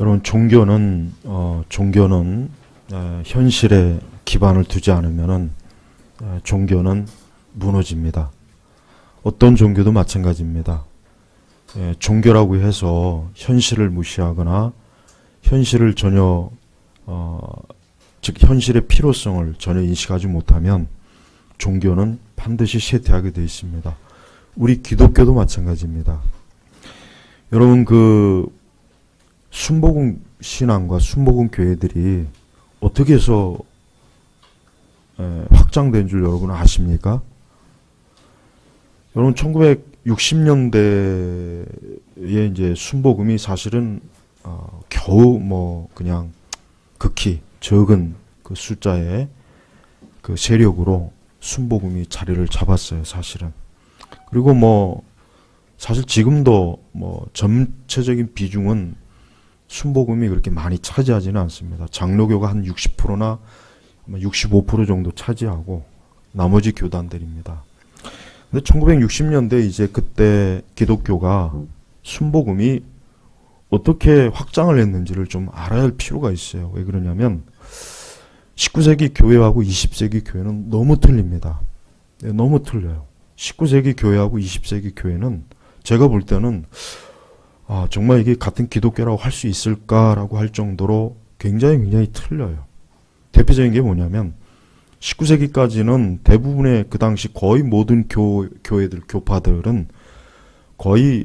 여러분, 종교는 현실에 기반을 두지 않으면은 종교는 무너집니다. 어떤 종교도 마찬가지입니다. 종교라고 해서 현실을 무시하거나 현실을 전혀 즉 현실의 필요성을 전혀 인식하지 못하면 종교는 반드시 쇠퇴하게 되어 있습니다. 우리 기독교도 마찬가지입니다. 여러분, 순복음 신앙과 순복음 교회들이 어떻게 해서 확장된 줄 여러분 아십니까? 여러분, 1960년대에 이제 순복음이 사실은 겨우 그냥 극히 적은 그 숫자의 그 세력으로 순복음이 자리를 잡았어요, 사실은. 그리고 사실 지금도 전체적인 비중은 순복음이 그렇게 많이 차지하지는 않습니다. 장로교가 한 60%나 65% 정도 차지하고 나머지 교단들입니다. 근데 1960년대 이제 그때 기독교가 순복음이 어떻게 확장을 했는지를 좀 알아야 할 필요가 있어요. 왜 그러냐면 19세기 교회하고 20세기 교회는 너무 틀립니다. 너무 틀려요. 19세기 교회하고 20세기 교회는 제가 볼 때는 정말 이게 같은 기독교라고 할 수 있을까라고 할 정도로 굉장히 틀려요. 대표적인 게 뭐냐면 19세기까지는 대부분의 그 당시 거의 모든 교회들, 교파들은 거의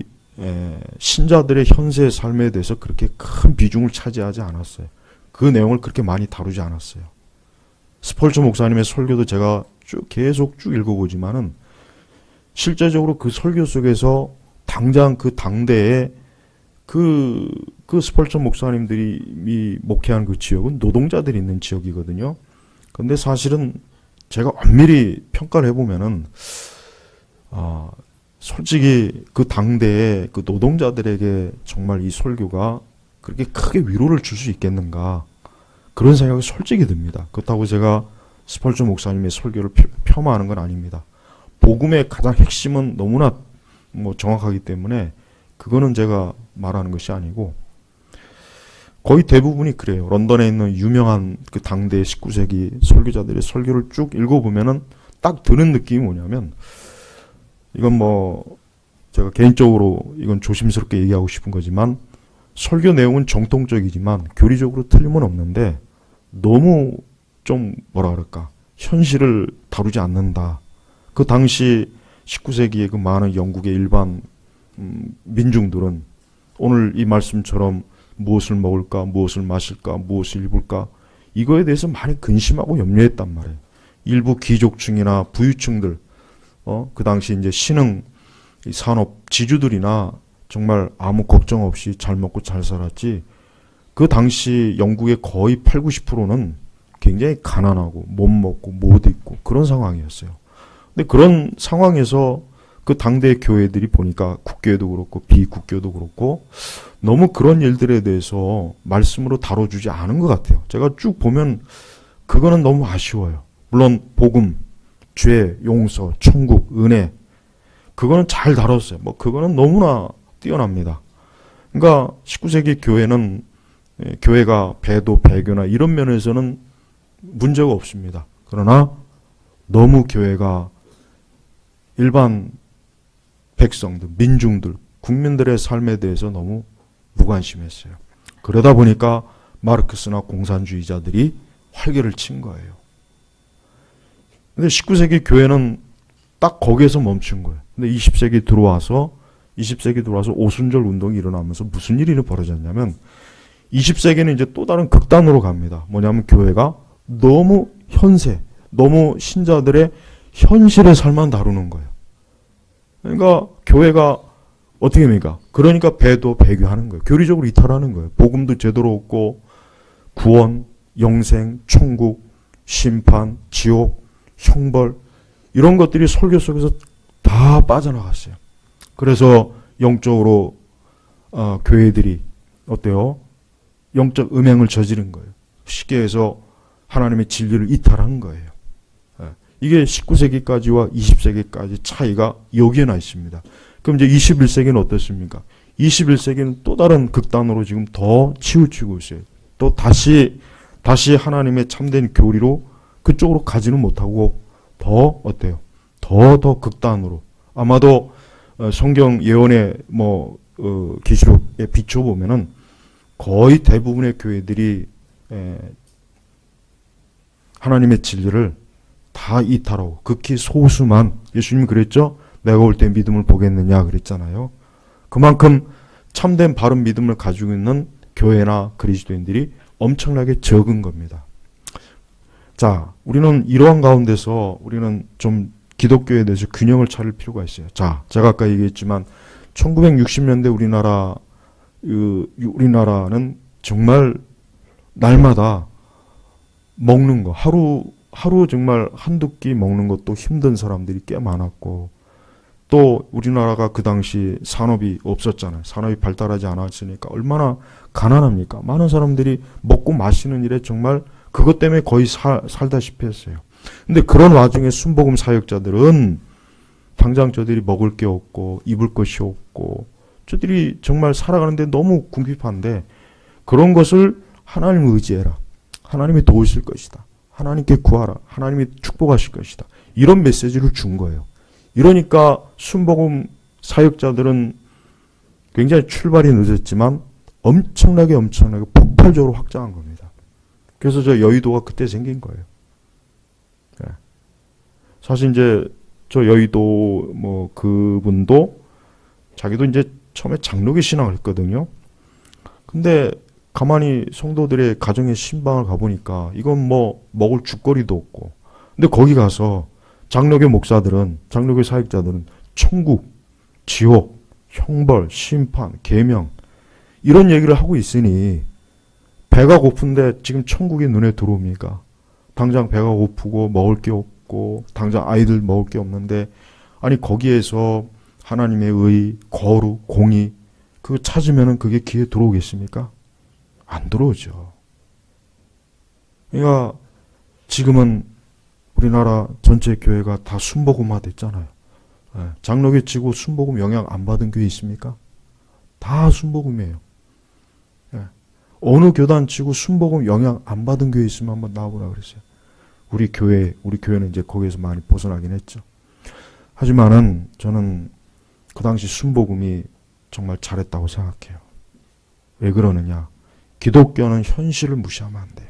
신자들의 현세 삶에 대해서 그렇게 큰 비중을 차지하지 않았어요. 그 내용을 그렇게 많이 다루지 않았어요. 스펄전 목사님의 설교도 제가 계속 읽어보지만은 실제적으로 그 설교 속에서 당장 그 당대에 그 스펄전 목사님들이 목회한 그 지역은 노동자들이 있는 지역이거든요. 근데 사실은 제가 엄밀히 평가를 해보면은, 솔직히 그 당대에 그 노동자들에게 정말 이 설교가 그렇게 크게 위로를 줄 수 있겠는가. 그런 생각이 솔직히 듭니다. 그렇다고 제가 스펄전 목사님의 설교를 폄하하는 건 아닙니다. 복음의 가장 핵심은 너무나 정확하기 때문에 그거는 제가 말하는 것이 아니고 거의 대부분이 그래요. 런던에 있는 유명한 그 당대 19세기 설교자들의 설교를 쭉 읽어보면은 딱 드는 느낌이 뭐냐면, 이건 제가 개인적으로 이건 조심스럽게 얘기하고 싶은 거지만 설교 내용은 정통적이지만 교리적으로 틀림은 없는데 너무 좀 현실을 다루지 않는다. 그 당시 19세기의 그 많은 영국의 일반 민중들은 오늘 이 말씀처럼 무엇을 먹을까, 무엇을 마실까, 무엇을 입을까, 이거에 대해서 많이 근심하고 염려했단 말이에요. 일부 귀족층이나 부유층들, 그 당시 이제 신흥 산업 지주들이나 정말 아무 걱정 없이 잘 먹고 잘 살았지, 그 당시 영국의 거의 8, 90%는 굉장히 가난하고 못 먹고 못 입고 그런 상황이었어요. 근데 그런 상황에서 그 당대 교회들이 보니까 국교회도 그렇고 비국교도 그렇고 너무 그런 일들에 대해서 말씀으로 다뤄주지 않은 것 같아요. 제가 쭉 보면 그거는 너무 아쉬워요. 물론 복음, 죄, 용서, 천국, 은혜, 그거는 잘 다뤘어요. 그거는 너무나 뛰어납니다. 그러니까 19세기 교회는 교회가 배도 배교나 이런 면에서는 문제가 없습니다. 그러나 너무 교회가 일반 백성들, 민중들, 국민들의 삶에 대해서 너무 무관심했어요. 그러다 보니까 마르크스나 공산주의자들이 활개를 친 거예요. 근데 19세기 교회는 딱 거기에서 멈춘 거예요. 근데 20세기 들어와서 오순절 운동이 일어나면서 무슨 일이 벌어졌냐면 20세기는 이제 또 다른 극단으로 갑니다. 뭐냐면 교회가 너무 너무 신자들의 현실의 삶만 다루는 거예요. 그러니까 교회가 어떻게 합니까? 그러니까 배도 배교하는 거예요. 교리적으로 이탈하는 거예요. 복음도 제대로 없고 구원, 영생, 천국, 심판, 지옥, 형벌 이런 것들이 설교 속에서 다 빠져나갔어요. 그래서 영적으로 교회들이 어때요? 영적 음행을 저지른 거예요. 쉽게 해서 하나님의 진리를 이탈한 거예요. 이게 19세기까지와 20세기까지 차이가 여기에 나 있습니다. 그럼 이제 21세기는 어떻습니까? 21세기는 또 다른 극단으로 지금 더 치우치고 있어요. 또 다시 하나님의 참된 교리로 그쪽으로 가지는 못하고 더 어때요? 더 극단으로. 아마도 성경 예언의 계시록에 비춰보면은 거의 대부분의 교회들이 하나님의 진리를 다 이탈하고 극히 소수만, 예수님이 그랬죠? 내가 올 때 믿음을 보겠느냐 그랬잖아요. 그만큼 참된 바른 믿음을 가지고 있는 교회나 그리스도인들이 엄청나게 적은 겁니다. 자, 우리는 이러한 가운데서 우리는 좀 기독교에 대해서 균형을 차릴 필요가 있어요. 자, 제가 아까 얘기했지만 1960년대 우리나라는 정말 날마다 먹는 거, 하루 정말 한두 끼 먹는 것도 힘든 사람들이 꽤 많았고, 또 우리나라가 그 당시 산업이 없었잖아요. 산업이 발달하지 않았으니까 얼마나 가난합니까? 많은 사람들이 먹고 마시는 일에 정말 그것 때문에 거의 살다시피 했어요. 근데 그런 와중에 순복음 사역자들은 당장 저들이 먹을 게 없고 입을 것이 없고 저들이 정말 살아가는데 너무 궁핍한데, 그런 것을 하나님을 의지해라. 하나님이 도우실 것이다. 하나님께 구하라. 하나님이 축복하실 것이다. 이런 메시지를 준 거예요. 이러니까 순복음 사역자들은 굉장히 출발이 늦었지만 엄청나게 폭발적으로 확장한 겁니다. 그래서 저 여의도가 그때 생긴 거예요. 사실 이제 저 여의도 그분도 자기도 이제 처음에 장로교 신앙을 했거든요. 근데 가만히 성도들의 가정의 신방을 가보니까 이건 먹을 죽거리도 없고, 근데 거기 가서 장로교 목사들은, 장로교 사역자들은 천국, 지옥, 형벌, 심판, 계명 이런 얘기를 하고 있으니 배가 고픈데 지금 천국이 눈에 들어옵니까? 당장 배가 고프고 먹을 게 없고 당장 아이들 먹을 게 없는데, 아니 거기에서 하나님의 의, 거룩, 공의 그거 찾으면은 그게 귀에 들어오겠습니까? 안 들어오죠. 그러니까 지금은 우리나라 전체 교회가 다 순복음화 됐잖아요. 장로교 치고 순복음 영향 안 받은 교회 있습니까? 다 순복음이에요. 어느 교단 치고 순복음 영향 안 받은 교회 있으면 한번 나와보라 그랬어요. 우리 교회는 이제 거기에서 많이 벗어나긴 했죠. 하지만은 저는 그 당시 순복음이 정말 잘했다고 생각해요. 왜 그러느냐? 기독교는 현실을 무시하면 안 돼요.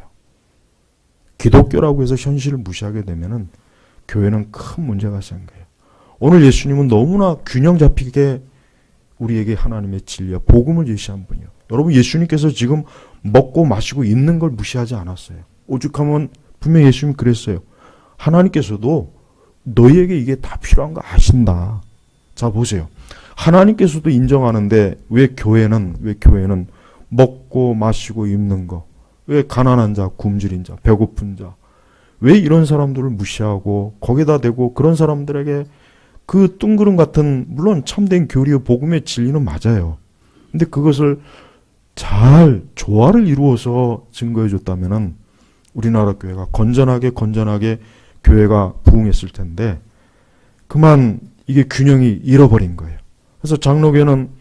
기독교라고 해서 현실을 무시하게 되면은 교회는 큰 문제가 생겨요. 오늘 예수님은 너무나 균형 잡히게 우리에게 하나님의 진리와 복음을 제시한 분이요. 여러분, 예수님께서 지금 먹고 마시고 있는 걸 무시하지 않았어요. 오죽하면 분명히 예수님이 그랬어요. 하나님께서도 너희에게 이게 다 필요한 거 아신다. 자, 보세요. 하나님께서도 인정하는데 왜 교회는 먹고 마시고 입는 거, 왜 가난한 자, 굶주린 자, 배고픈 자, 왜 이런 사람들을 무시하고 거기다 대고 그런 사람들에게 그 뚱그름 같은, 물론 참된 교리의 복음의 진리는 맞아요. 근데 그것을 잘 조화를 이루어서 증거해 줬다면은 우리나라 교회가 건전하게 교회가 부흥했을 텐데, 그만 이게 균형이 잃어버린 거예요. 그래서 장로교는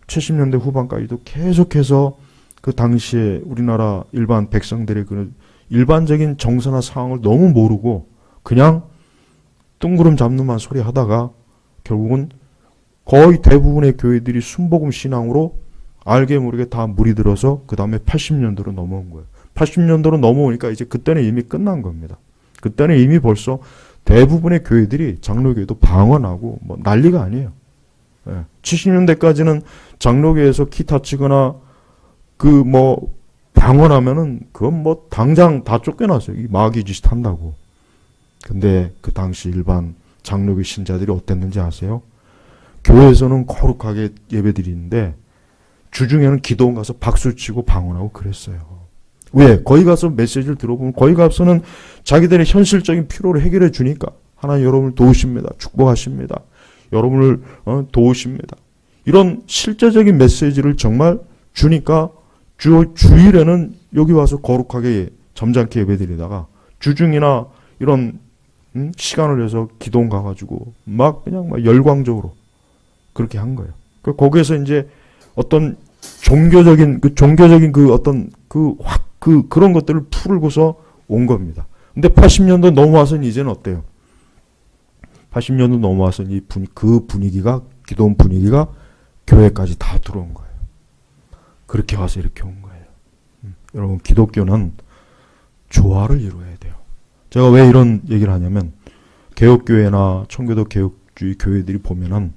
70년대 후반까지도 계속해서 그 당시에 우리나라 일반 백성들의 그 일반적인 정서나 상황을 너무 모르고 그냥 뚱그름 잡는만 소리 하다가 결국은 거의 대부분의 교회들이 순복음 신앙으로 알게 모르게 다 물이 들어서 그 다음에 80년도로 넘어온 거예요. 80년도로 넘어오니까 이제 그때는 이미 끝난 겁니다. 그때는 이미 벌써 대부분의 교회들이, 장로교회도 방언하고 난리가 아니에요. 70년대까지는 장로교회에서 기타 치거나 방언하면은 그건 당장 다 쫓겨났어요. 이 마귀 짓 한다고. 근데 그 당시 일반 장로교 신자들이 어땠는지 아세요? 교회에서는 거룩하게 예배드리는데 주중에는 기도원 가서 박수치고 방언하고 그랬어요. 왜? 거기 가서 메시지를 들어보면 거기 가서는 자기들의 현실적인 필요를 해결해 주니까 하나님 여러분을 도우십니다. 축복하십니다. 여러분을 도우십니다. 이런 실제적인 메시지를 정말 주니까 주일에는 여기 와서 거룩하게 점잖게 예배드리다가 주중이나 이런 시간을 내서 기도원 가가지고 그냥 열광적으로 그렇게 한 거예요. 거기에서 이제 어떤 종교적인 그런 것들을 풀고서 온 겁니다. 근데 80년도 넘어와서는 이제는 어때요? 80년도 넘어와서는 그 분위기가, 기도원 분위기가 교회까지 다 들어온 거예요. 그렇게 와서 이렇게 온 거예요. 여러분, 기독교는 조화를 이루어야 돼요. 제가 왜 이런 얘기를 하냐면, 개혁교회나 청교도 개혁주의 교회들이 보면은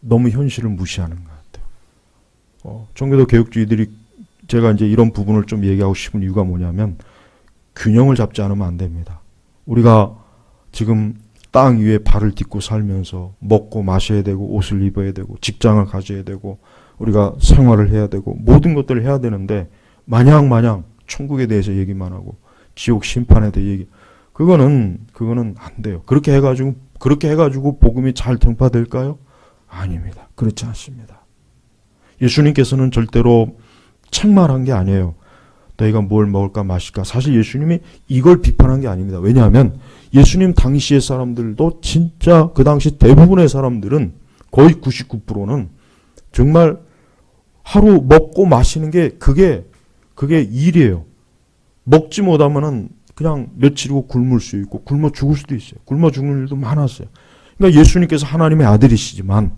너무 현실을 무시하는 것 같아요. 청교도 개혁주의들이, 제가 이제 이런 부분을 좀 얘기하고 싶은 이유가 뭐냐면, 균형을 잡지 않으면 안 됩니다. 우리가 지금 땅 위에 발을 딛고 살면서 먹고 마셔야 되고 옷을 입어야 되고 직장을 가져야 되고 우리가 생활을 해야 되고 모든 것들을 해야 되는데 마냥 천국에 대해서 얘기만 하고 지옥 심판에 대해 얘기, 그거는 안 돼요. 그렇게 해가지고 복음이 잘 전파될까요? 아닙니다. 그렇지 않습니다. 예수님께서는 절대로 책망한 게 아니에요. 너희가 뭘 먹을까 마실까. 사실 예수님이 이걸 비판한 게 아닙니다. 왜냐하면 예수님 당시의 사람들도 진짜 그 당시 대부분의 사람들은 거의 99%는 정말 하루 먹고 마시는 게 그게 일이에요. 먹지 못하면은 그냥 며칠이고 굶을 수 있고 굶어 죽을 수도 있어요. 굶어 죽는 일도 많았어요. 그러니까 예수님께서 하나님의 아들이시지만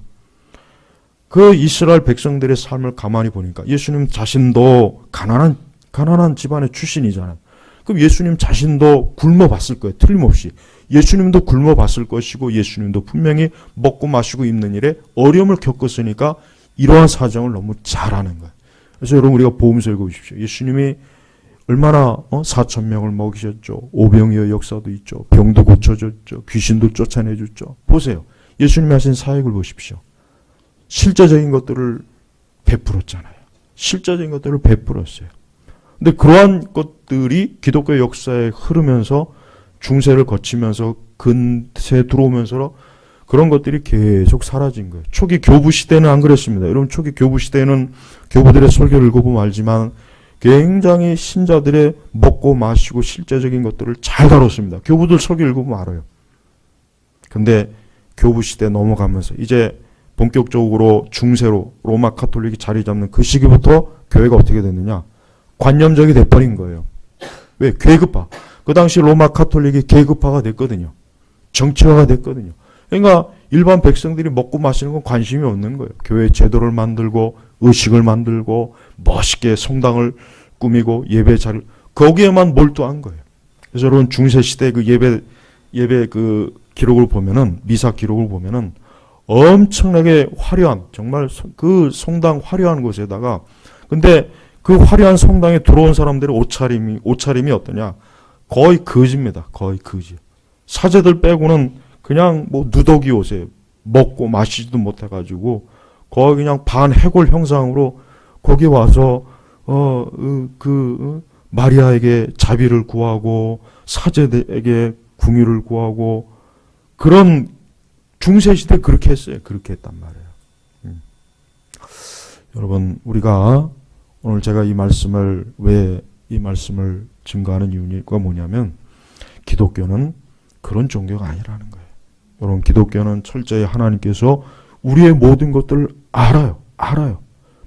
그 이스라엘 백성들의 삶을 가만히 보니까 예수님 자신도 가난한 집안의 출신이잖아요. 그럼 예수님 자신도 굶어봤을 거예요. 틀림없이. 예수님도 굶어봤을 것이고 예수님도 분명히 먹고 마시고 입는 일에 어려움을 겪었으니까 이러한 사정을 너무 잘 아는 거예요. 그래서 여러분, 우리가 복음서 읽어보십시오. 예수님이 얼마나 4,000명을 먹이셨죠. 오병이어 역사도 있죠. 병도 고쳐줬죠. 귀신도 쫓아내줬죠. 보세요. 예수님이 하신 사역을 보십시오. 실제적인 것들을 베풀었잖아요. 실제적인 것들을 베풀었어요. 근데 그러한 것들이 기독교 역사에 흐르면서 중세를 거치면서 근세에 들어오면서 그런 것들이 계속 사라진 거예요. 초기 교부 시대는 안 그랬습니다. 여러분, 초기 교부 시대는 교부들의 설교를 읽어보면 알지만 굉장히 신자들의 먹고 마시고 실제적인 것들을 잘 다뤘습니다. 교부들 설교 읽어보면 알아요. 근데 교부 시대 넘어가면서 이제 본격적으로 중세로 로마 카톨릭이 자리 잡는 그 시기부터 교회가 어떻게 됐느냐? 관념적이 돼버린 거예요. 왜? 계급화. 그 당시 로마 카톨릭이 계급화가 됐거든요. 정치화가 됐거든요. 그러니까 일반 백성들이 먹고 마시는 건 관심이 없는 거예요. 교회 제도를 만들고 의식을 만들고 멋있게 성당을 꾸미고 예배 자리, 거기에만 몰두한 거예요. 그래서 여러분, 중세 시대 그 예배 그 기록을 보면은, 미사 기록을 보면은 엄청나게 화려한, 정말 그 성당 화려한 곳에다가, 근데 그 화려한 성당에 들어온 사람들의 옷차림이 어떠냐? 거의 거지입니다. 거의 거지. 사제들 빼고는 그냥 뭐 누더기 옷에 먹고 마시지도 못해가지고 거의 그냥 반해골 형상으로 거기 와서 마리아에게 자비를 구하고 사제들에게 궁유를 구하고, 그런 중세시대 그렇게 했어요. 그렇게 했단 말이에요. 여러분, 우리가 오늘 제가 왜 이 말씀을 증거하는 이유가 뭐냐면, 기독교는 그런 종교가 아니라는 거예요. 여러분, 기독교는 철저히 하나님께서 우리의 모든 것들을 알아요.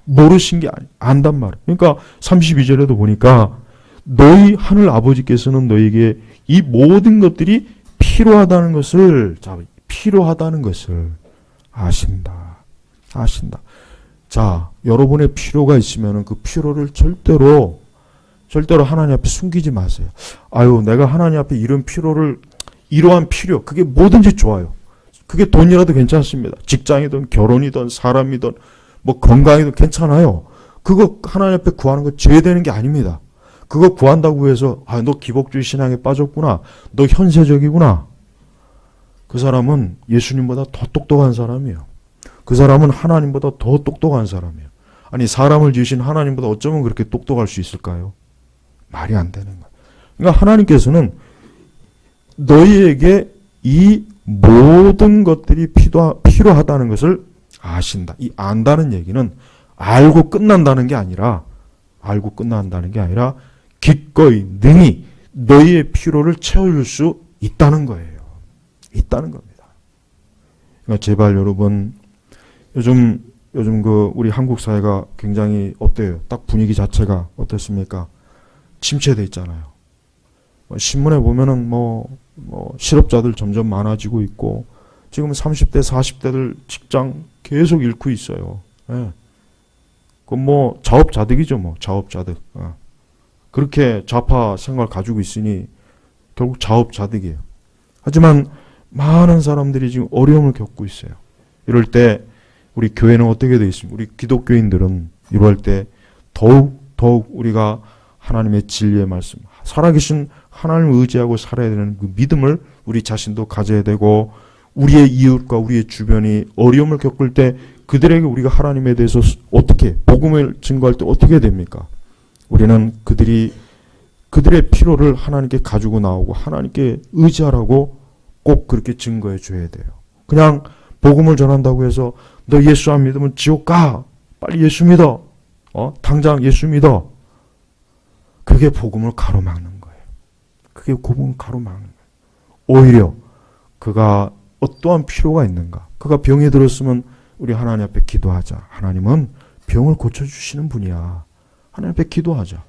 모르신 게 안단 말이에요. 그러니까 32절에도 보니까 너희 하늘 아버지께서는 너희에게 이 모든 것들이 필요하다는 것을 아신다. 자, 여러분의 필요가 있으면 그 필요를 절대로 하나님 앞에 숨기지 마세요. 내가 하나님 앞에 이러한 필요, 그게 뭐든지 좋아요. 그게 돈이라도 괜찮습니다. 직장이든 결혼이든 사람이든 뭐 건강이든 괜찮아요. 그거 하나님 앞에 구하는 거 죄되는 게 아닙니다. 그거 구한다고 해서 너 기복주의 신앙에 빠졌구나, 너 현세적이구나, 그 사람은 예수님보다 더 똑똑한 사람이에요. 그 사람은 하나님보다 더 똑똑한 사람이에요. 아니, 사람을 지으신 하나님보다 어쩌면 그렇게 똑똑할 수 있을까요? 말이 안 되는 거예요. 그러니까 하나님께서는 너희에게 이 모든 것들이 필요하다는 것을 아신다. 이 안다는 얘기는 알고 끝난다는 게 아니라 기꺼이 능히 너희의 필요를 채워줄 수 있다는 거예요. 있다는 겁니다. 그러니까 제발 여러분, 요즘 요즘 우리 한국 사회가 굉장히 어때요? 딱 분위기 자체가 어떻습니까? 침체돼 있잖아요. 신문에 보면은 실업자들 점점 많아지고 있고, 지금 30대, 40대들 직장 계속 잃고 있어요. 예. 자업자득이죠, 자업자득. 그렇게 좌파 생각을 가지고 있으니 결국 자업자득이에요. 하지만 많은 사람들이 지금 어려움을 겪고 있어요. 이럴 때 우리 교회는 어떻게 되어 있습니까? 우리 기독교인들은 이럴 때 더욱 우리가 하나님의 진리의 말씀, 살아계신 하나님을 의지하고 살아야 되는 그 믿음을 우리 자신도 가져야 되고, 우리의 이웃과 우리의 주변이 어려움을 겪을 때 그들에게 우리가 하나님에 대해서 어떻게 복음을 증거할 때 어떻게 됩니까? 우리는 그들의 필요를 하나님께 가지고 나오고 하나님께 의지하라고 꼭 그렇게 증거해 줘야 돼요. 그냥 복음을 전한다고 해서 너 예수 안 믿으면 지옥 가. 빨리 예수 믿어. 당장 예수 믿어. 그게 복음을 가로막는 거예요. 그게 복음을 가로막는 거예요. 오히려 그가 어떠한 필요가 있는가. 그가 병이 들었으면 우리 하나님 앞에 기도하자. 하나님은 병을 고쳐주시는 분이야. 하나님 앞에 기도하자.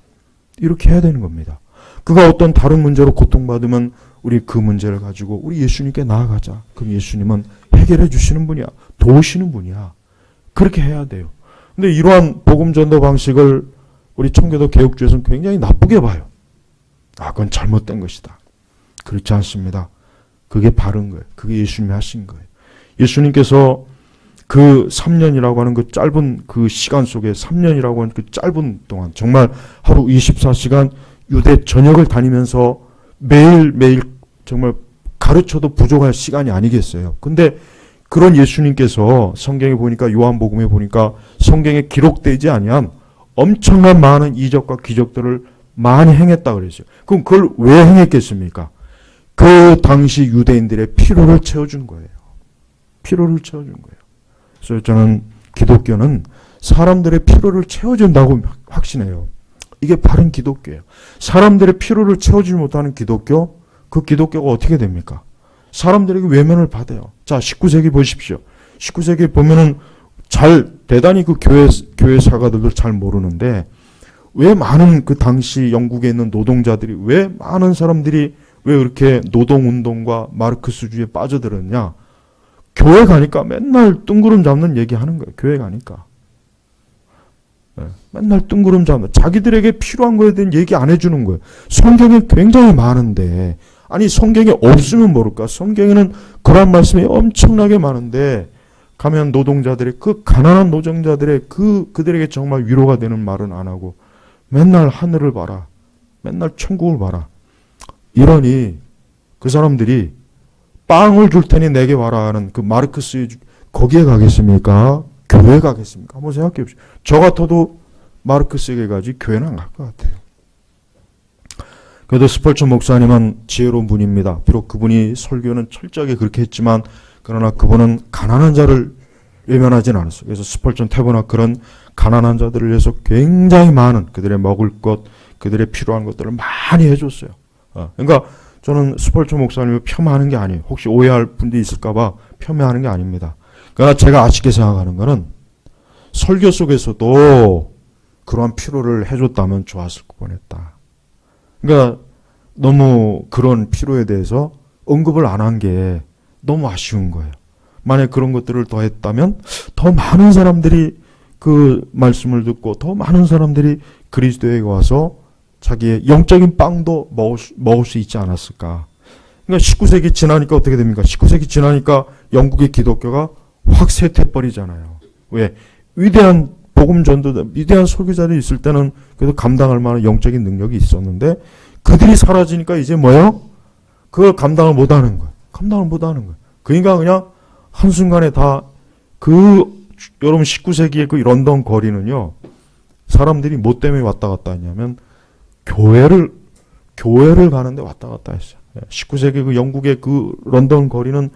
이렇게 해야 되는 겁니다. 그가 어떤 다른 문제로 고통받으면 우리 그 문제를 가지고 우리 예수님께 나아가자. 그럼 예수님은 해결해 주시는 분이야. 도우시는 분이야. 그렇게 해야 돼요. 근데 이러한 복음 전도 방식을 우리 청교도 개혁주에서는 굉장히 나쁘게 봐요. 그건 잘못된 것이다. 그렇지 않습니다. 그게 바른 거예요. 그게 예수님이 하신 거예요. 예수님께서 그 3년이라고 하는 그 짧은 그 시간 속에 3년이라고 하는 그 짧은 동안 정말 하루 24시간 유대 전역을 다니면서 매일매일 정말 가르쳐도 부족할 시간이 아니겠어요. 근데 그런 예수님께서 성경에 보니까 요한복음에 보니까 성경에 기록되지 아니한 엄청난 많은 이적과 기적들을 많이 행했다 그랬어요. 그럼 그걸 왜 행했겠습니까? 그 당시 유대인들의 필요를 채워준 거예요. 필요를 채워준 거예요. 그래서 저는 기독교는 사람들의 필요를 채워준다고 확신해요. 이게 바른 기독교예요. 사람들의 필요를 채워주지 못하는 기독교, 그 기독교가 어떻게 됩니까? 사람들에게 외면을 받아요. 자, 19세기 보십시오. 19세기 보면은 대단히 그 교회 사가들도 잘 모르는데, 왜 많은 그 당시 영국에 있는 노동자들이, 왜 많은 사람들이 왜 그렇게 노동운동과 마르크스주의에 빠져들었냐? 교회 가니까 맨날 뜬구름 잡는 얘기 하는 거예요. 교회 가니까. 맨날 뜬구름 잡는, 자기들에게 필요한 거에 대한 얘기 안 해주는 거예요. 성경에 굉장히 많은데, 아니 성경에 없으면 모를까? 성경에는 그런 말씀이 엄청나게 많은데, 가면 노동자들의 그 가난한 노동자들의 그들에게 정말 위로가 되는 말은 안 하고 맨날 하늘을 봐라, 맨날 천국을 봐라. 이러니 그 사람들이 빵을 줄 테니 내게 와라 하는 그 마르크스의 거기에 가겠습니까? 교회에 가겠습니까? 한번 생각해 보십시오. 저 같아도 마르크스에게 가지 교회는 안 갈 것 같아요. 그래도 스펄전 목사님은 지혜로운 분입니다. 비록 그분이 설교는 철저하게 그렇게 했지만, 그러나 그분은 가난한 자를 외면하진 않았어요. 그래서 스펄전 태버나클은 가난한 자들을 위해서 굉장히 많은 그들의 먹을 것, 그들의 필요한 것들을 많이 해줬어요. 그러니까 저는 스펄전 목사님을 폄하하는 게 아니에요. 혹시 오해할 분들이 있을까봐 폄하하는 게 아닙니다. 그러나 제가 아쉽게 생각하는 거는 설교 속에서도 그러한 필요를 해줬다면 좋았을 뻔했다. 그러니까 너무 그런 필요에 대해서 언급을 안 한 게 너무 아쉬운 거예요. 만약 그런 것들을 더 했다면 더 많은 사람들이 그 말씀을 듣고 더 많은 사람들이 그리스도에게 와서 자기의 영적인 빵도 먹을 수 있지 않았을까. 그러니까 19세기 지나니까 어떻게 됩니까? 19세기 지나니까 영국의 기독교가 확 쇠퇴버리잖아요. 왜? 위대한 복음 전도자, 위대한 설교자들이 있을 때는 그래도 감당할 만한 영적인 능력이 있었는데, 그들이 사라지니까 이제 뭐예요? 그걸 감당을 못하는 거예요. 감당을 못하는 거예요. 그러니까 그냥 한순간에 다 여러분 19세기의 그 런던 거리는요, 사람들이 뭐 때문에 왔다 갔다 했냐면 교회를 가는데 왔다 갔다 했어요. 19세기 그 영국의 그 런던 거리는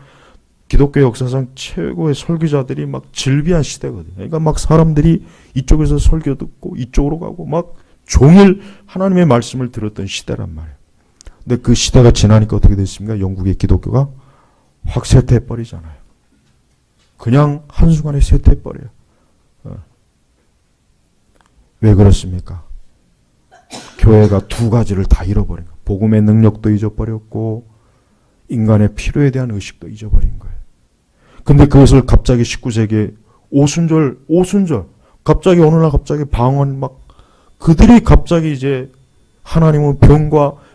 기독교 역사상 최고의 설교자들이 막 질비한 시대거든요. 그러니까 막 사람들이 이쪽에서 설교 듣고 이쪽으로 가고 막 종일 하나님의 말씀을 들었던 시대란 말이에요. 근데 그 시대가 지나니까 어떻게 됐습니까? 영국의 기독교가 확 쇠퇴해버리잖아요. 그냥 한순간에 쇠퇴해버려요. 왜 그렇습니까? 교회가 두 가지를 다 잃어버린 거예요. 복음의 능력도 잊어버렸고 인간의 필요에 대한 의식도 잊어버린 거예요. 근데 그것을 갑자기 19세기에 오순절 갑자기 어느 날 갑자기 방언 막 그들이 갑자기 이제 하나님은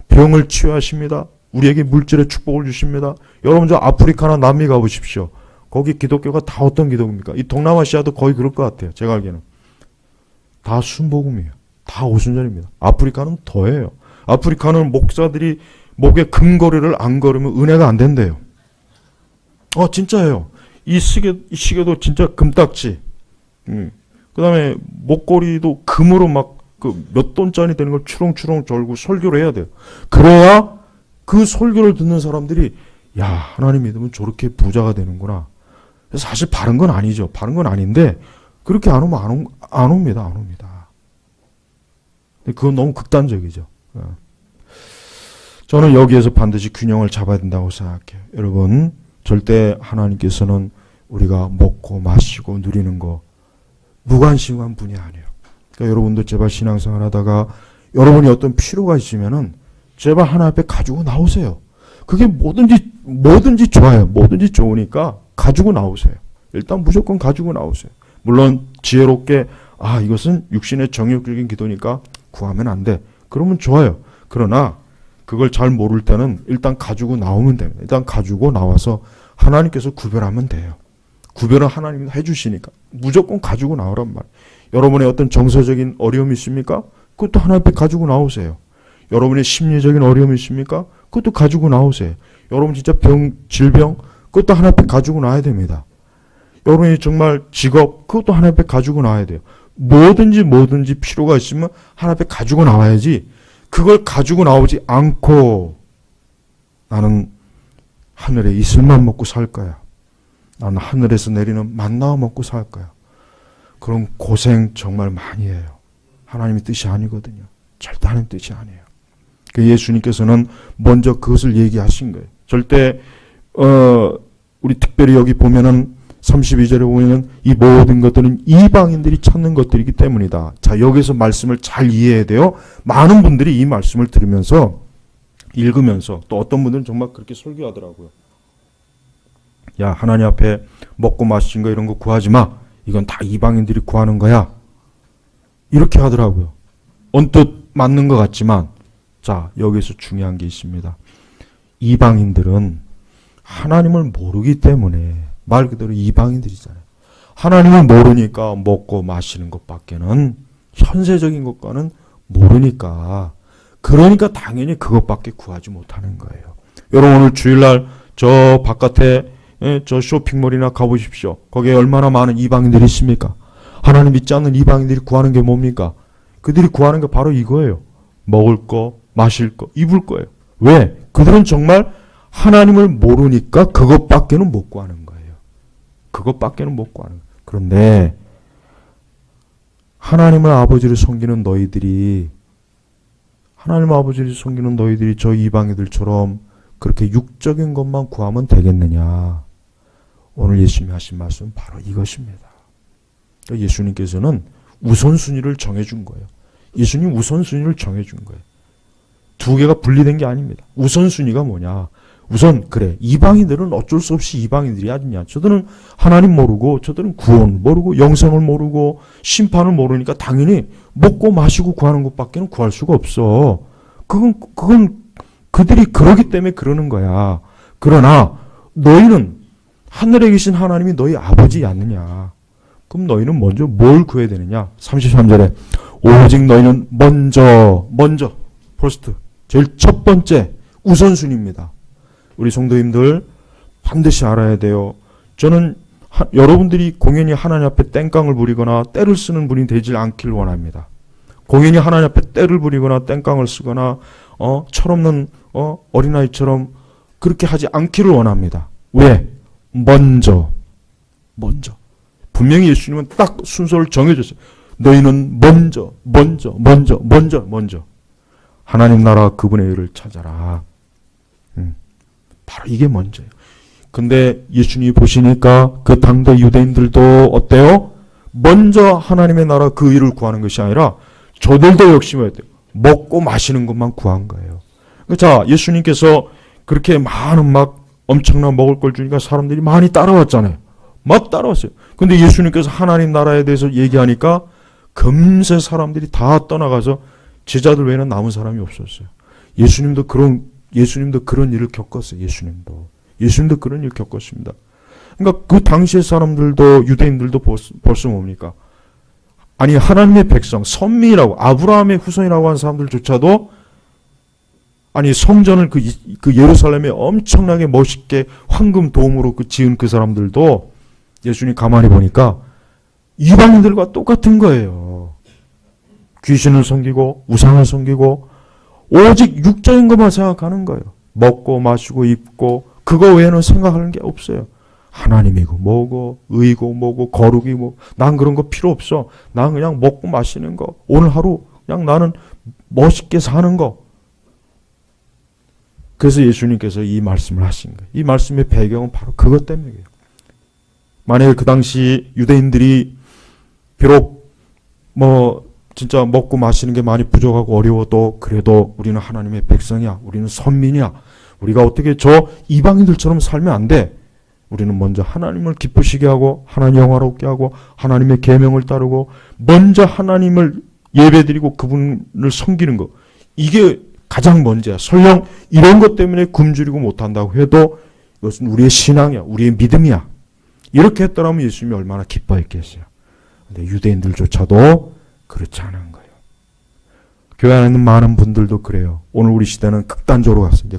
병을 치유하십니다. 우리에게 물질의 축복을 주십니다. 여러분 저 아프리카나 남미 가보십시오. 거기 기독교가 다 어떤 기독입니까? 이 동남아시아도 거의 그럴 것 같아요. 제가 알기에는. 다 순복음이에요. 다 오순절입니다. 아프리카는 더해요. 아프리카는 목사들이 목에 금거리를 안 걸으면 은혜가 안 된대요. 진짜예요. 이 시계도 진짜 금딱지. 그 다음에 목걸이도 금으로 막 그 몇 돈짜리 되는 걸 추렁추렁 절고 설교를 해야 돼요. 그래야 그 설교를 듣는 사람들이 야, 하나님 믿으면 저렇게 부자가 되는구나. 사실 바른 건 아니죠. 바른 건 아닌데 그렇게 안 오면 안 옵니다. 근데 그건 너무 극단적이죠. 저는 여기에서 반드시 균형을 잡아야 된다고 생각해요. 여러분, 절대 하나님께서는 우리가 먹고 마시고 누리는 거 무관심한 분이 아니에요. 그러니까 여러분도 제발 신앙생활 하다가 여러분이 어떤 필요가 있으면은 제발 하나님 앞에 가지고 나오세요. 그게 뭐든지 좋아요. 뭐든지 좋으니까 가지고 나오세요. 일단 무조건 가지고 나오세요. 물론 지혜롭게 이것은 육신의 정욕적인 기도니까 구하면 안 돼. 그러면 좋아요. 그러나 그걸 잘 모를 때는 일단 가지고 나오면 됩니다. 일단 가지고 나와서 하나님께서 구별하면 돼요. 구별은 하나님이 해주시니까 무조건 가지고 나오란 말이에요. 여러분의 어떤 정서적인 어려움이 있습니까? 그것도 하나님 앞에 가지고 나오세요. 여러분의 심리적인 어려움이 있습니까? 그것도 가지고 나오세요. 여러분 진짜 질병 그것도 하나님 앞에 가지고 나와야 됩니다. 여러분이 정말 직업 그것도 하나님 앞에 가지고 나와야 돼요. 뭐든지 필요가 있으면 하나님 앞에 가지고 나와야지 그걸 가지고 나오지 않고 나는 하늘에 이슬만 먹고 살 거야. 나는 하늘에서 내리는 만나 먹고 살 거야. 그런 고생 정말 많이 해요. 하나님의 뜻이 아니거든요. 절대 하나님의 뜻이 아니에요. 예수님께서는 먼저 그것을 얘기하신 거예요. 절대 우리 특별히 여기 보면은 32절에 보면 이 모든 것들은 이방인들이 찾는 것들이기 때문이다. 자, 여기서 말씀을 잘 이해해야 돼요. 많은 분들이 이 말씀을 들으면서 읽으면서 또 어떤 분들은 정말 그렇게 설교하더라고요. 야, 하나님 앞에 먹고 마신 거 이런 거 구하지 마. 이건 다 이방인들이 구하는 거야. 이렇게 하더라고요. 언뜻 맞는 것 같지만 자, 여기서 중요한 게 있습니다. 이방인들은 하나님을 모르기 때문에 말 그대로 이방인들이잖아요. 하나님을 모르니까 먹고 마시는 것밖에는 현세적인 것과는 모르니까 그러니까 당연히 그것밖에 구하지 못하는 거예요. 여러분 오늘 주일날 저 바깥에 저 쇼핑몰이나 가보십시오. 거기에 얼마나 많은 이방인들이 있습니까? 하나님 믿지 않는 이방인들이 구하는 게 뭡니까? 그들이 구하는 게 바로 이거예요. 먹을 거, 마실 거, 입을 거예요. 왜? 그들은 정말 하나님을 모르니까 그것밖에는 못 구하는 거예요. 그것밖에는 못 구하는 거예요. 그런데 하나님을 아버지를 섬기는 너희들이 저 이방인들처럼 그렇게 육적인 것만 구하면 되겠느냐? 오늘 예수님이 하신 말씀은 바로 이것입니다. 예수님께서는 우선순위를 정해준 거예요. 예수님 우선순위를 정해준 거예요. 두 개가 분리된 게 아닙니다. 우선순위가 뭐냐? 우선 그래 이방인들은 어쩔 수 없이 이방인들이 아니냐. 저들은 하나님 모르고 저들은 구원 모르고 영생을 모르고 심판을 모르니까 당연히 먹고 마시고 구하는 것밖에는 구할 수가 없어. 그건 그들이 그러기 때문에 그러는 거야. 그러나 너희는 하늘에 계신 하나님이 너희 아버지 아니냐. 그럼 너희는 먼저 뭘 구해야 되느냐. 33절에 오직 너희는 먼저 퍼스트 제일 첫 번째 우선순위입니다. 우리 성도님들 반드시 알아야 돼요. 저는 여러분들이 공연히 하나님 앞에 땡깡을 부리거나 때를 쓰는 분이 되지 않길 원합니다. 공연히 하나님 앞에 때를 부리거나 땡깡을 쓰거나 철없는 어린아이처럼 그렇게 하지 않기를 원합니다. 왜? 먼저 분명히 예수님은 딱 순서를 정해줬어요. 너희는 먼저 하나님 나라 그분의 의를 찾아라. 바로 이게 먼저예요. 근데 예수님이 보시니까 그 당대 유대인들도 어때요? 먼저 하나님의 나라 그 의를 구하는 것이 아니라 저들도 역시 먹고 마시는 것만 구한 거예요. 자, 예수님께서 그렇게 많은 막 엄청난 먹을 걸 주니까 사람들이 많이 따라왔잖아요. 막 따라왔어요. 근데 예수님께서 하나님 나라에 대해서 얘기하니까 금세 사람들이 다 떠나가서 제자들 외에는 남은 사람이 없었어요. 예수님도 그런 일을 겪었어요. 예수님도 그런 일을 겪었습니다. 그러니까 그 당시의 사람들도, 유대인들도 벌써 뭡니까? 아니, 하나님의 백성, 선민이라고, 아브라함의 후손이라고 하는 사람들조차도, 아니, 성전을 그 예루살렘에 엄청나게 멋있게 황금 도움으로 지은 그 사람들도 예수님 가만히 보니까 이방인들과 똑같은 거예요. 귀신을 섬기고, 우상을 섬기고, 오직 육적인 것만 생각하는 거예요. 먹고 마시고 입고 그거 외에는 생각하는 게 없어요. 하나님이고 뭐고 의고 뭐고 거룩이 뭐, 난 그런 거 필요 없어. 난 그냥 먹고 마시는 거, 오늘 하루 그냥 나는 멋있게 사는 거. 그래서 예수님께서 이 말씀을 하신 거예요. 이 말씀의 배경은 바로 그것 때문이에요. 만약에 그 당시 유대인들이 비록 진짜 먹고 마시는 게 많이 부족하고 어려워도 그래도 우리는 하나님의 백성이야. 우리는 선민이야. 우리가 어떻게 저 이방인들처럼 살면 안 돼. 우리는 먼저 하나님을 기쁘시게 하고 하나님 영화롭게 하고 하나님의 계명을 따르고 먼저 하나님을 예배드리고 그분을 섬기는 거. 이게 가장 먼저야. 설령 이런 것 때문에 굶주리고 못한다고 해도 이것은 우리의 신앙이야. 우리의 믿음이야. 이렇게 했더라면 예수님이 얼마나 기뻐했겠어요. 근데 유대인들조차도 그렇지 않은 거예요. 교회 안에 있는 많은 분들도 그래요. 오늘 우리 시대는 극단적으로 갔어요. 이제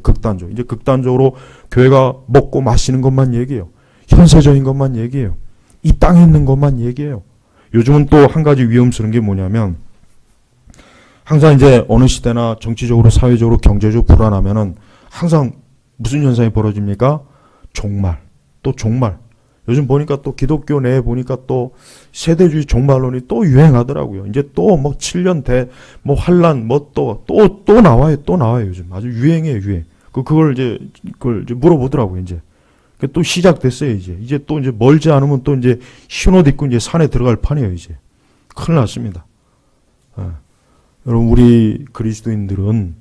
극단적으로 교회가 먹고 마시는 것만 얘기해요. 현세적인 것만 얘기해요. 이 땅에 있는 것만 얘기해요. 요즘은 또 한 가지 위험스러운 게 뭐냐면 항상 이제 어느 시대나 정치적으로, 사회적으로, 경제적으로 불안하면은 항상 무슨 현상이 벌어집니까? 종말. 또 종말. 요즘 보니까 또 기독교 내에 보니까 또 세대주의 종말론이 또 유행하더라고요. 이제 또 뭐 7년 환란 또 나와요. 또 나와요. 요즘 아주 유행이에요, 유행. 그걸 이제 물어보더라고요, 이제. 또 시작됐어요, 이제. 이제 또 이제 멀지 않으면 또 이제 흰옷 입고 이제 산에 들어갈 판이에요, 이제. 큰일 났습니다. 여러분, 우리 그리스도인들은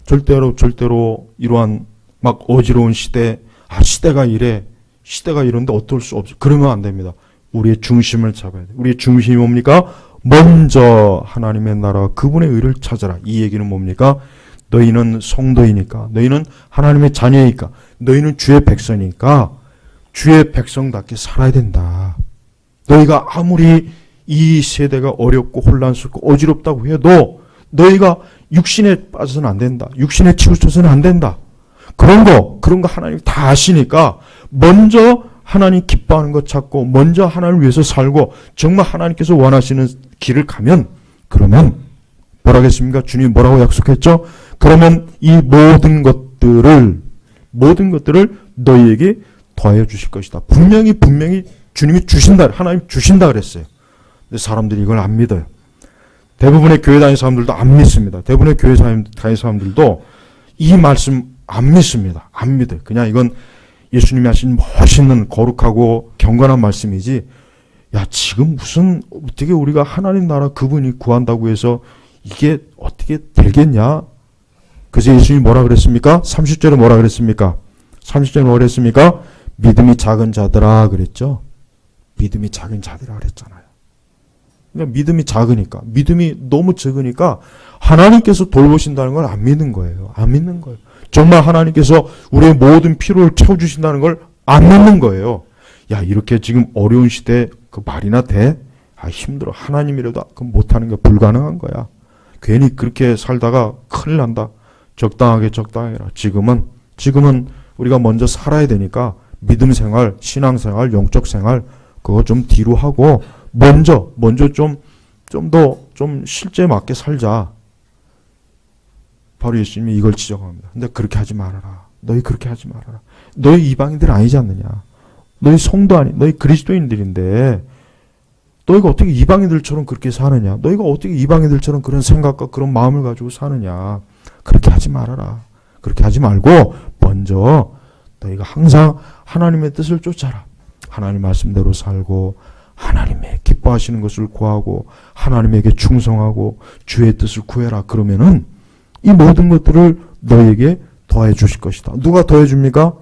절대로 이러한 막 어지러운 시대, 시대가 이래, 시대가 이런데 어떨 수 없어. 그러면 안 됩니다. 우리의 중심을 잡아야 돼. 우리의 중심이 뭡니까? 먼저 하나님의 나라와 그분의 의를 찾아라. 이 얘기는 뭡니까? 너희는 성도이니까, 너희는 하나님의 자녀이니까, 너희는 주의 백성이니까 주의 백성답게 살아야 된다. 너희가 아무리 이 세대가 어렵고 혼란스럽고 어지럽다고 해도 너희가 육신에 빠져서는 안 된다. 육신에 치우쳐서는 안 된다. 그런 거 하나님 다 아시니까 먼저 하나님 기뻐하는 것 찾고 먼저 하나님을 위해서 살고 정말 하나님께서 원하시는 길을 가면 그러면 뭐라겠습니까? 주님 뭐라고 약속했죠? 그러면 이 모든 것들을 너희에게 더하여 주실 것이다. 분명히 주님이 주신다. 하나님 주신다 그랬어요. 근데 사람들이 이걸 안 믿어요. 대부분의 교회 다니는 사람들도 안 믿습니다. 대부분의 교회 다니는 사람들도 이 말씀 안 믿습니다. 안 믿어요. 그냥 이건 예수님이 하신 멋있는 거룩하고 경건한 말씀이지, 야, 지금 어떻게 우리가 하나님 나라 그분이 구한다고 해서 이게 어떻게 되겠냐? 그래서 예수님이 뭐라 그랬습니까? 30절에 뭐라 그랬습니까? 30절에 뭐라 그랬습니까? 믿음이 작은 자들아 그랬죠? 믿음이 작은 자들아 그랬잖아요. 그러니까 믿음이 작으니까, 믿음이 너무 적으니까 하나님께서 돌보신다는 걸 안 믿는 거예요. 안 믿는 거예요. 정말 하나님께서 우리의 모든 필요를 채워주신다는 걸 안 믿는 거예요. 야, 이렇게 지금 어려운 시대에 그 말이나 돼? 힘들어. 하나님이라도 못하는 게 불가능한 거야. 괜히 그렇게 살다가 큰일 난다. 적당하게 해라. 지금은 우리가 먼저 살아야 되니까 믿음 생활, 신앙 생활, 영적 생활 그거 좀 뒤로 하고 먼저 좀 실제 맞게 살자. 바로 예수님이 이걸 지적합니다. 근데 그렇게 하지 말아라. 너희 그렇게 하지 말아라. 너희 이방인들 아니지 않느냐. 너희 성도 너희 그리스도인들인데 너희가 어떻게 이방인들처럼 그렇게 사느냐. 너희가 어떻게 이방인들처럼 그런 생각과 그런 마음을 가지고 사느냐. 그렇게 하지 말아라. 그렇게 하지 말고 먼저 너희가 항상 하나님의 뜻을 쫓아라. 하나님 말씀대로 살고 하나님의 기뻐하시는 것을 구하고 하나님에게 충성하고 주의 뜻을 구해라. 그러면은 이 모든 것들을 너에게 더해 주실 것이다. 누가 더해 줍니까?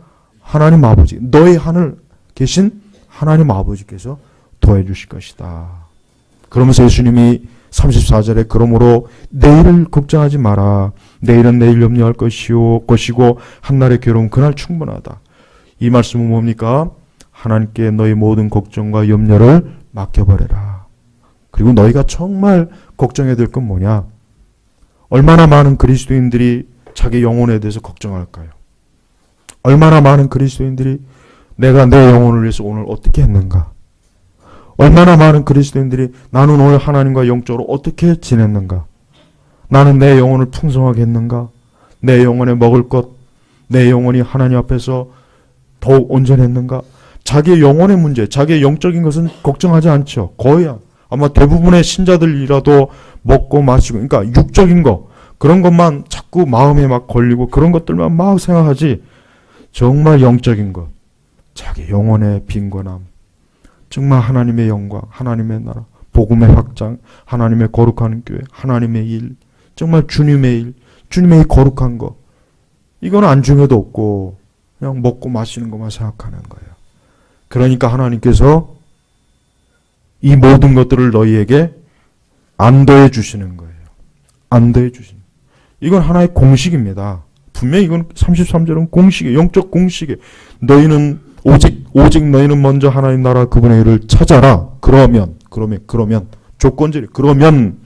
하나님 아버지. 너의 하늘 계신 하나님 아버지께서 더해 주실 것이다. 그러면서 예수님이 34절에 그러므로 내일을 걱정하지 마라. 내일은 내일 염려할 것이고 한날의 괴로움 그날 충분하다. 이 말씀은 뭡니까? 하나님께 너희 모든 걱정과 염려를 맡겨버려라. 그리고 너희가 정말 걱정해야 될 건 뭐냐? 얼마나 많은 그리스도인들이 자기 영혼에 대해서 걱정할까요? 얼마나 많은 그리스도인들이 내가 내 영혼을 위해서 오늘 어떻게 했는가? 얼마나 많은 그리스도인들이 나는 오늘 하나님과 영적으로 어떻게 지냈는가? 나는 내 영혼을 풍성하게 했는가? 내 영혼에 먹을 것, 내 영혼이 하나님 앞에서 더욱 온전했는가? 자기의 영혼의 문제, 자기의 영적인 것은 걱정하지 않죠. 거의 아마 대부분의 신자들이라도 먹고 마시고, 그러니까 육적인 거, 그런 것만 자꾸 마음에 막 걸리고 그런 것들만 막 생각하지, 정말 영적인 것, 자기 영혼의 빈곤함, 정말 하나님의 영광, 하나님의 나라, 복음의 확장, 하나님의 거룩한 교회, 하나님의 일, 정말 주님의 일, 주님의 거룩한 것, 이건 안중에도 없고 그냥 먹고 마시는 것만 생각하는 거예요. 그러니까 하나님께서 이 모든 것들을 너희에게 안 더해 주시는 거예요. 안 더해 주시는. 이건 하나의 공식입니다. 분명히 이건 33절은 공식이에요. 영적 공식이에요. 너희는 오직 너희는 먼저 하나님 나라 그분의 일을 찾아라. 그러면 조건절이 그러면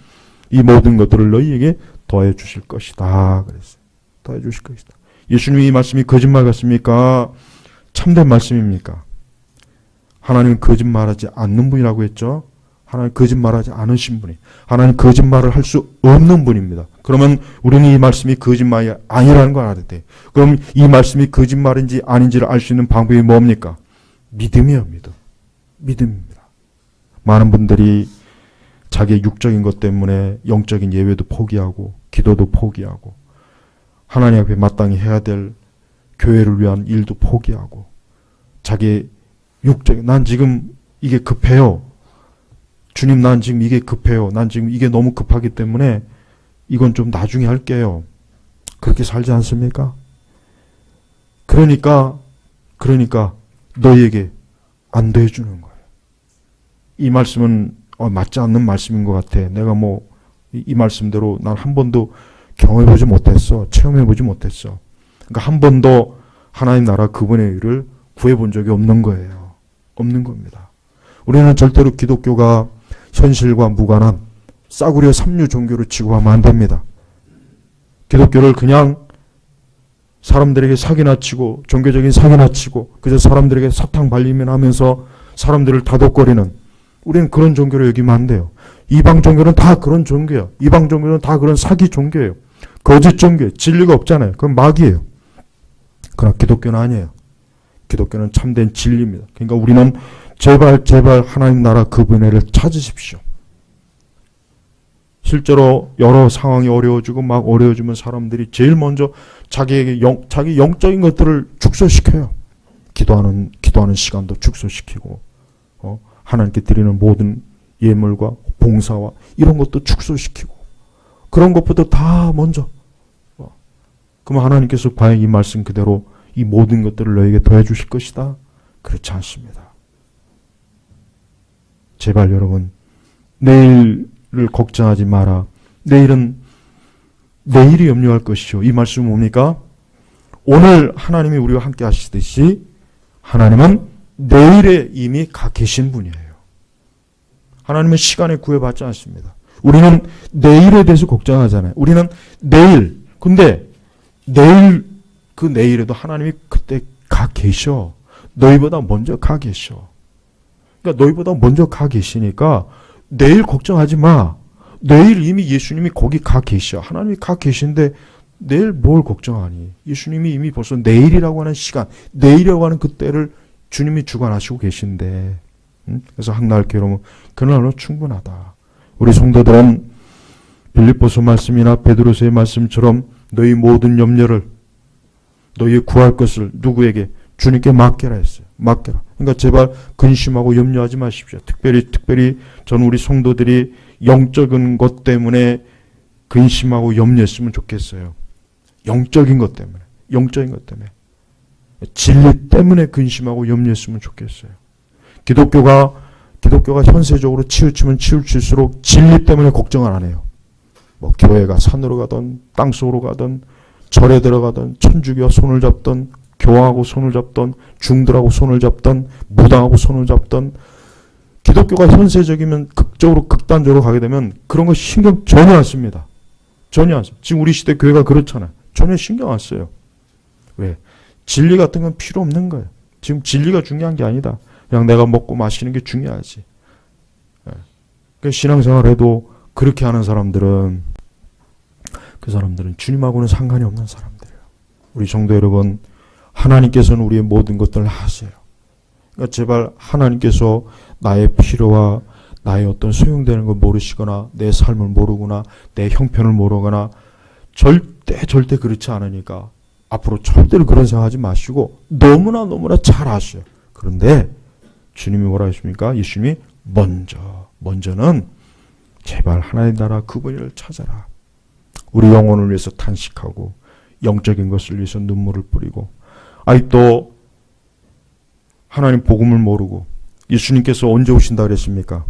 이 모든 것들을 너희에게 더해 주실 것이다. 그랬어요. 더해 주실 것이다. 예수님이 이 말씀이 거짓말 같습니까? 참된 말씀입니까? 하나님은 거짓말하지 않는 분이라고 했죠. 하나님 거짓말하지 않으신 분이, 하나님 거짓말을 할 수 없는 분입니다. 그러면 우리는 이 말씀이 거짓말이 아니라는 걸 알아야 돼. 그럼 이 말씀이 거짓말인지 아닌지를 알 수 있는 방법이 뭡니까? 믿음이에요. 믿음입니다. 많은 분들이 자기의 육적인 것 때문에 영적인 예배도 포기하고 기도도 포기하고 하나님 앞에 마땅히 해야 될 교회를 위한 일도 포기하고 자기 육적인, 난 지금 이게 급해요. 주님, 난 지금 이게 급해요. 난 지금 이게 너무 급하기 때문에 이건 좀 나중에 할게요. 그렇게 살지 않습니까? 그러니까 너희에게 안 더해주는 거예요. 이 말씀은 맞지 않는 말씀인 것 같아. 내가 이 말씀대로 난 한 번도 경험해보지 못했어. 체험해보지 못했어. 그러니까 한 번도 하나님 나라 그분의 일을 구해본 적이 없는 거예요. 없는 겁니다. 우리는 절대로 기독교가 현실과 무관한 싸구려 삼류 종교를 취급하면 안 됩니다. 기독교를 그냥 사람들에게 사기나 치고 종교적인 사기나 치고 그저 사람들에게 사탕 발리면 하면서 사람들을 다독거리는, 우리는 그런 종교를 여기면 안 돼요. 이방 종교는 다 그런 종교예요. 이방 종교는 다 그런 사기 종교예요. 거짓 종교예요. 진리가 없잖아요. 그건 마귀예요. 그러나 기독교는 아니에요. 기독교는 참된 진리입니다. 그러니까 우리는 제발 하나님 나라 그분의 일을 찾으십시오. 실제로 여러 상황이 어려워지고 막 어려워지면 사람들이 제일 먼저 자기 영적인 것들을 축소시켜요. 기도하는 시간도 축소시키고 하나님께 드리는 모든 예물과 봉사와 이런 것도 축소시키고 그런 것부터 다 먼저. 그러면 하나님께서 과연 이 말씀 그대로 이 모든 것들을 너에게 더해 주실 것이다? 그렇지 않습니다. 제발 여러분, 내일을 걱정하지 마라. 내일이 염려할 것이죠. 이 말씀은 뭡니까? 오늘 하나님이 우리와 함께 하시듯이 하나님은 내일에 이미 가 계신 분이에요. 하나님은 시간에 구애받지 않습니다. 우리는 내일에 대해서 걱정하잖아요. 우리는 내일, 근데 그 내일에도 하나님이 그때 가 계셔. 너희보다 먼저 가 계셔. 그러니까 너희보다 먼저 가 계시니까 내일 걱정하지 마. 내일 이미 예수님이 거기 가 계셔. 하나님이 가 계신데 내일 뭘 걱정하니? 예수님이 이미 벌써 내일이라고 하는 시간, 내일이라고 하는 그때를 주님이 주관하시고 계신데, 그래서 한날 괴로움은 그날로 충분하다. 우리 성도들은 빌립보서 말씀이나 베드로서의 말씀처럼 너희 모든 염려를, 너희 구할 것을 누구에게? 주님께 맡겨라 했어요. 맡겨라. 그러니까 제발 근심하고 염려하지 마십시오. 특별히 저는 우리 성도들이 영적인 것 때문에 근심하고 염려했으면 좋겠어요. 영적인 것 때문에. 진리 때문에 근심하고 염려했으면 좋겠어요. 기독교가 현세적으로 치우치면 치우칠수록 진리 때문에 걱정을 안 해요. 뭐 교회가 산으로 가든 땅속으로 가든 절에 들어가든 천주교와 손을 잡든 교황하고 손을 잡든 중들하고 손을 잡든 무당하고 손을 잡든 기독교가 현세적이면 극단적으로 가게 되면 그런 거 신경 전혀 안 씁니다. 전혀 안 써요. 지금 우리 시대 교회가 그렇잖아요. 전혀 신경 안 써요. 왜? 진리 같은 건 필요 없는 거예요. 지금 진리가 중요한 게 아니다. 그냥 내가 먹고 마시는 게 중요하지. 그러니까 신앙생활 해도 그렇게 하는 사람들은 그 사람들은 주님하고는 상관이 없는 사람들이에요. 우리 성도 여러분, 하나님께서는 우리의 모든 것들을 하세요. 그러니까 제발 하나님께서 나의 필요와 나의 어떤 소용되는 걸 모르시거나 내 삶을 모르거나 내 형편을 모르거나 절대 그렇지 않으니까 앞으로 절대로 그런 생각하지 마시고 너무나 잘 아셔요. 그런데 주님이 뭐라 했습니까? 예수님이 먼저는 제발 하나님 나라 그분을 찾아라. 우리 영혼을 위해서 탄식하고 영적인 것을 위해서 눈물을 뿌리고 또 하나님 복음을 모르고 예수님께서 언제 오신다 그랬습니까?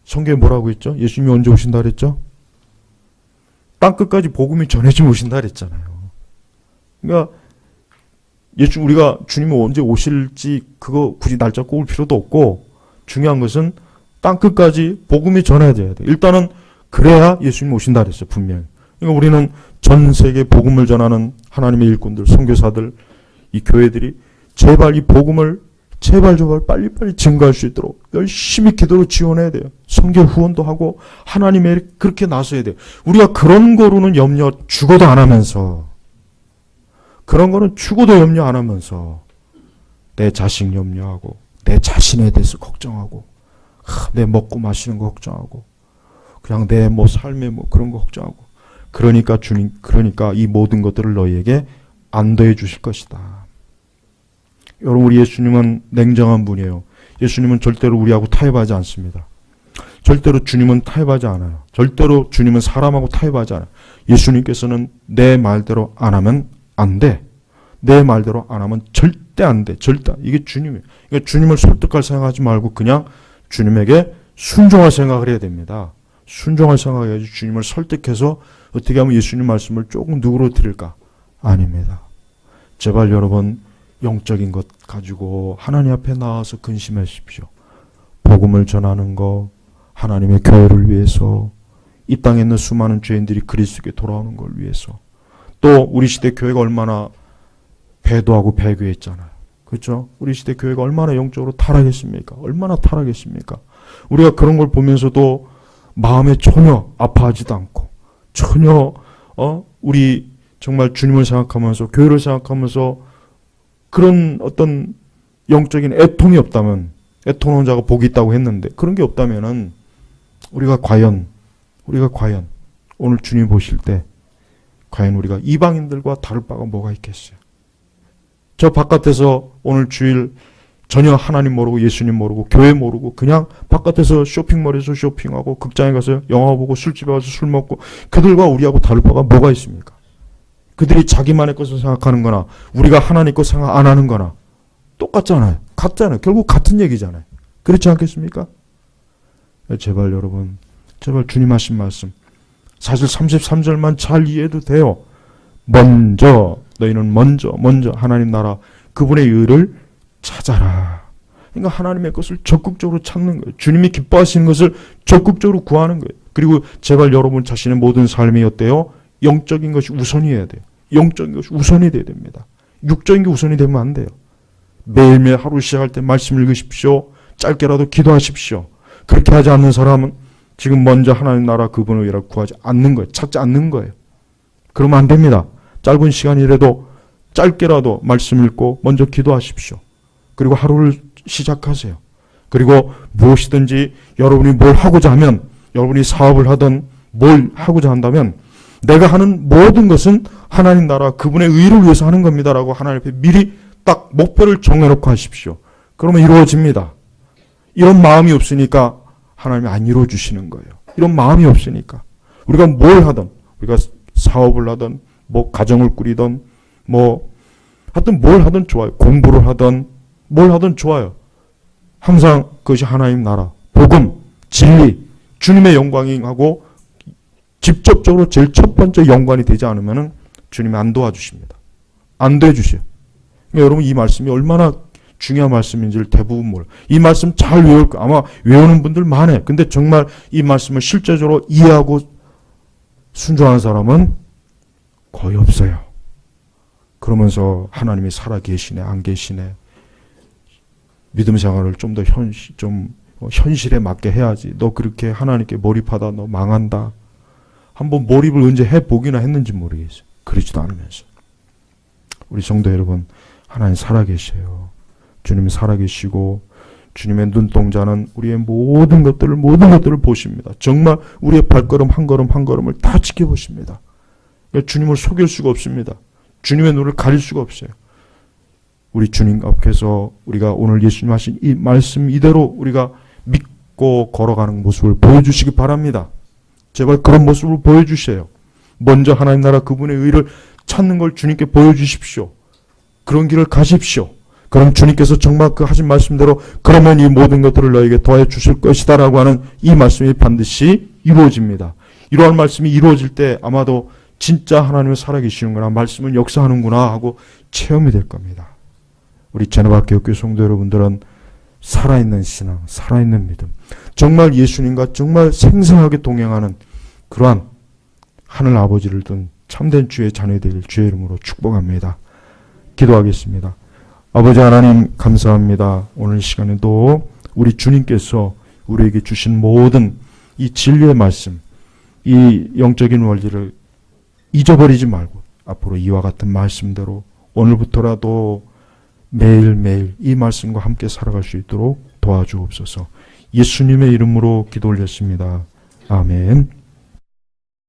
성경에 뭐라고 했죠? 예수님이 언제 오신다 그랬죠? 땅끝까지 복음이 전해지면 오신다 그랬잖아요. 그러니까 우리가 주님이 언제 오실지 그거 굳이 날짜 꼽을 필요도 없고 중요한 것은 땅끝까지 복음이 전해져야 돼. 일단은 그래야 예수님 오신다 그랬어요. 분명히. 그러니까 우리는 전 세계 복음을 전하는 하나님의 일꾼들, 선교사들, 이 교회들이 제발 이 복음을 제발 빨리빨리 증거할 수 있도록 열심히 기도로 지원해야 돼요. 선교 후원도 하고 하나님의 그렇게 나서야 돼요. 우리가 그런 거로는 죽어도 안 하면서 그런 거는 죽어도 염려 안 하면서 내 자식 염려하고 내 자신에 대해서 걱정하고 내 먹고 마시는 거 걱정하고 그냥 내 삶에 그런 거 걱정하고 그러니까 이 모든 것들을 너희에게 안 더해 주실 것이다. 여러분, 우리 예수님은 냉정한 분이에요. 예수님은 절대로 우리하고 타협하지 않습니다. 절대로 주님은 타협하지 않아요. 절대로 주님은 사람하고 타협하지 않아요. 예수님께서는 내 말대로 안 하면 안 돼. 내 말대로 안 하면 절대 안 돼. 절대. 이게 주님이에요. 그러니까 주님을 설득할 생각하지 말고 그냥 주님에게 순종할 생각을 해야 됩니다. 순종할 생각해야지 주님을 설득해서 어떻게 하면 예수님 말씀을 조금 누그러뜨릴까? 아닙니다. 제발 여러분 영적인 것 가지고 하나님 앞에 나와서 근심하십시오. 복음을 전하는 거, 하나님의 교회를 위해서, 이 땅에 있는 수많은 죄인들이 그리스도께 돌아오는 걸 위해서, 또 우리 시대 교회가 얼마나 배도하고 배교했잖아요. 그렇죠? 우리 시대 교회가 얼마나 영적으로 타락했습니까? 얼마나 타락했습니까? 우리가 그런 걸 보면서도 마음에 전혀 아파하지도 않고 전혀 우리 정말 주님을 생각하면서 교회를 생각하면서 그런 어떤 영적인 애통이 없다면, 애통하는 자가 복이 있다고 했는데 그런 게 없다면은 우리가 과연 오늘 주님 보실 때 과연 우리가 이방인들과 다를 바가 뭐가 있겠어요? 저 바깥에서 오늘 주일 전혀 하나님 모르고 예수님 모르고 교회 모르고 그냥 바깥에서 쇼핑몰에서 쇼핑하고 극장에 가서 영화 보고 술집에 가서 술 먹고 그들과 우리하고 다를 바가 뭐가 있습니까? 그들이 자기만의 것을 생각하는 거나 우리가 하나님 것 생각 안 하는 거나 똑같잖아요. 같잖아요. 결국 같은 얘기잖아요. 그렇지 않겠습니까? 제발 여러분, 제발 주님 하신 말씀 사실 33절만 잘 이해해도 돼요. 너희는 먼저 하나님 나라 그분의 의를 찾아라. 그러니까 하나님의 것을 적극적으로 찾는 거예요. 주님이 기뻐하시는 것을 적극적으로 구하는 거예요. 그리고 제발 여러분 자신의 모든 삶이 어때요? 영적인 것이 우선이어야 돼요. 영적인 것이 우선이 돼야 됩니다. 육적인 게 우선이 되면 안 돼요. 매일매일 하루 시작할 때 말씀 읽으십시오. 짧게라도 기도하십시오. 그렇게 하지 않는 사람은 지금 먼저 하나님 나라 그분의 의를 구하지 않는 거예요. 찾지 않는 거예요. 그러면 안 됩니다. 짧은 시간이라도 짧게라도 말씀 읽고 먼저 기도하십시오. 그리고 하루를 시작하세요. 그리고 무엇이든지 여러분이 뭘 하고자 하면, 여러분이 사업을 하든 뭘 하고자 한다면 내가 하는 모든 것은 하나님 나라 그분의 의를 위해서 하는 겁니다라고 하나님 앞에 미리 딱 목표를 정해놓고 하십시오. 그러면 이루어집니다. 이런 마음이 없으니까 하나님이 안 이루어주시는 거예요. 이런 마음이 없으니까. 우리가 뭘 하든, 우리가 사업을 하든, 뭐 가정을 꾸리든, 뭐 하여튼 뭘 하든 좋아요. 공부를 하든 뭘 하든 좋아요. 항상 그것이 하나님 나라, 복음, 진리, 주님의 영광하고 직접적으로 제일 첫 번째 연관이 되지 않으면 주님이 안 도와주십니다. 안 도와주셔요. 그러니까 여러분 이 말씀이 얼마나 중요한 말씀인지를 대부분 몰라요. 이 말씀 잘 외울 거 아마 외우는 분들 많아요. 근데 정말 이 말씀을 실제적으로 이해하고 순종하는 사람은 거의 없어요. 그러면서 하나님이 살아 계시네, 안 계시네. 믿음 생활을 좀 더 현실에 맞게 해야지. 너 그렇게 하나님께 몰입하다 너 망한다. 한번 몰입을 언제 해보기나 했는지 모르겠어요. 그러지도 않으면서. 우리 성도 여러분, 하나님 살아계셔요. 주님이 살아계시고 주님의 눈동자는 우리의 모든 것들을 보십니다. 정말 우리의 발걸음 한 걸음 한 걸음을 다 지켜보십니다. 그러니까 주님을 속일 수가 없습니다. 주님의 눈을 가릴 수가 없어요. 우리 주님 앞에서 우리가 오늘 예수님 하신 이 말씀 이대로 우리가 믿고 걸어가는 모습을 보여주시기 바랍니다. 제발 그런 모습을 보여주세요. 먼저 하나님 나라 그분의 의를 찾는 걸 주님께 보여주십시오. 그런 길을 가십시오. 그럼 주님께서 정말 그 하신 말씀대로 그러면 이 모든 것들을 너에게 더해 주실 것이다 라고 하는 이 말씀이 반드시 이루어집니다. 이러한 말씀이 이루어질 때 아마도 진짜 하나님은 살아계시는구나, 말씀은 역사하는구나 하고 체험이 될 겁니다. 우리 제노바 교회 성도 여러분들은 살아있는 신앙, 살아있는 믿음, 정말 예수님과 정말 생생하게 동행하는 그러한 하늘 아버지를 둔 참된 주의 자녀들 주의 이름으로 축복합니다. 기도하겠습니다. 아버지 하나님 감사합니다. 오늘 시간에도 우리 주님께서 우리에게 주신 모든 이 진리의 말씀, 이 영적인 원리를 잊어버리지 말고 앞으로 이와 같은 말씀대로 오늘부터라도 매일매일 이 말씀과 함께 살아갈 수 있도록 도와주옵소서. 예수님의 이름으로 기도 올렸습니다. 아멘.